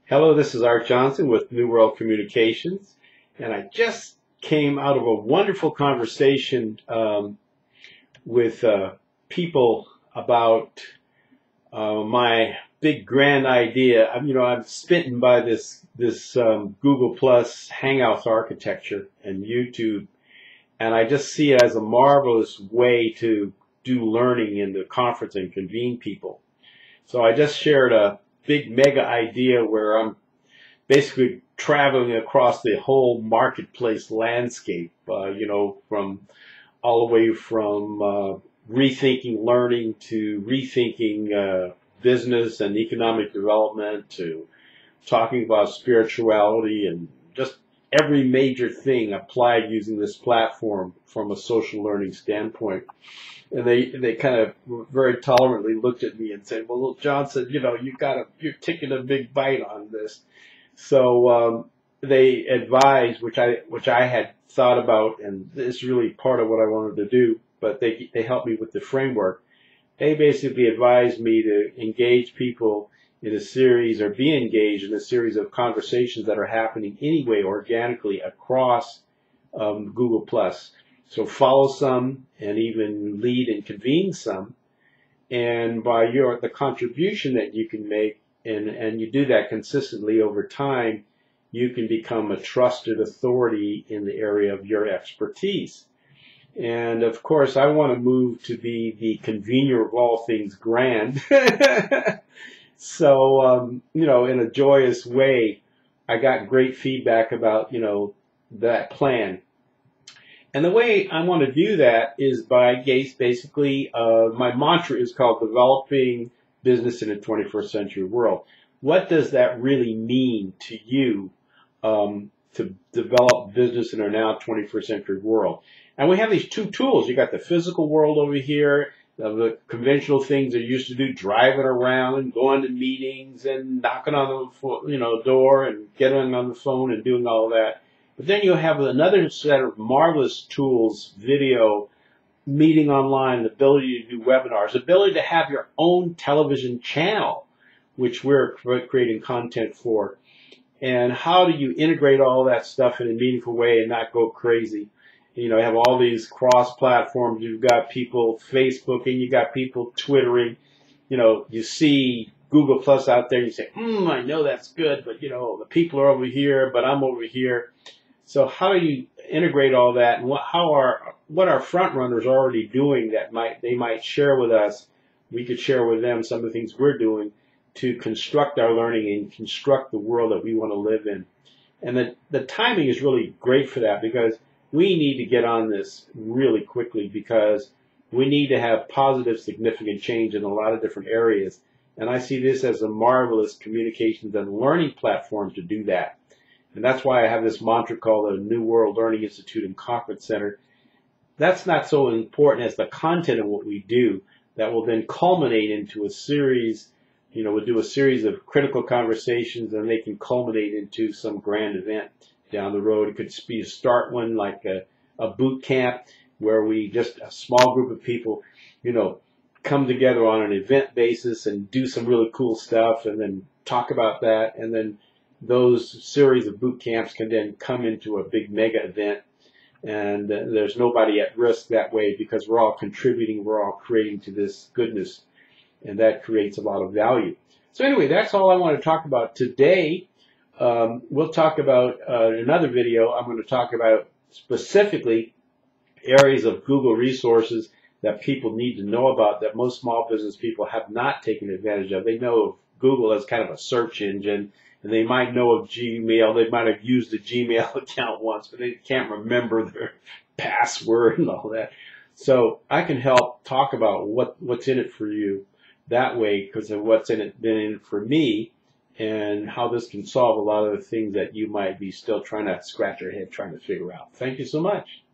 Hello, this is Art Johnson with New World Communications, and I just came out of a wonderful conversation with people about my big grand idea. I'm smitten by this Google Plus Hangouts architecture and YouTube, and I just see it as a marvelous way to do learning in the conference and convene people. So I just shared a big mega idea where I'm basically traveling across the whole marketplace landscape, from all the way from rethinking learning to rethinking business and economic development to talking about spirituality and just every major thing applied using this platform from a social learning standpoint. And they kind of very tolerantly looked at me and said, "Well, Johnson, you're taking a big bite on this." So they advised, which I had thought about, and it's really part of what I wanted to do. But they helped me with the framework. They basically advised me to engage people in a series, or be engaged in a series of conversations that are happening anyway organically across Google Plus. So follow some and even lead and convene some, and by the contribution that you can make, and you do that consistently over time, you can become a trusted authority in the area of your expertise. And of course, I want to move to be the convener of all things grand. So, in a joyous way, I got great feedback about, that plan. And the way I want to do that is by basically, my mantra is called Developing Business in a 21st Century World. What does that really mean to you to develop business in our now 21st century world? And we have these two tools. You got the physical world over here, the conventional things they're used to do, driving around and going to meetings and knocking on the door and getting on the phone and doing all that. But then you have another set of marvelous tools: video, meeting online, the ability to do webinars, ability to have your own television channel, which we're creating content for. And how do you integrate all that stuff in a meaningful way and not go crazy? You have all these cross-platforms. You've got people Facebooking, you got people Twittering. You see Google Plus out there, and you say, I know that's good, but the people are over here, but I'm over here. So how do you integrate all that, and what are front runners already doing that they might share with us? We could share with them some of the things we're doing to construct our learning and construct the world that we want to live in. And the timing is really great for that, because we need to get on this really quickly, because we need to have positive, significant change in a lot of different areas. And I see this as a marvelous communications and learning platform to do that. And that's why I have this mantra called the New World Learning Institute and Conference Center. That's not so important as the content of what we do that will then culminate into a series. We'll do a series of critical conversations, and they can culminate into some grand event down the road. It could be a start one, like a boot camp, where a small group of people, come together on an event basis and do some really cool stuff, and then talk about that. And then those series of boot camps can then come into a big mega event. And there's nobody at risk that way, because we're all contributing, we're all creating to this goodness. And that creates a lot of value. So anyway, that's all I want to talk about today. We'll talk about another video. I'm going to talk about specifically areas of Google resources that people need to know about, that most small business people have not taken advantage of. They know of Google as kind of a search engine, and they might know of Gmail. They might have used a Gmail account once, but they can't remember their password and all that. So I can help talk about what's in it for you that way, because of what's been in it for me, and how this can solve a lot of the things that you might be still trying to scratch your head trying to figure out. Thank you so much.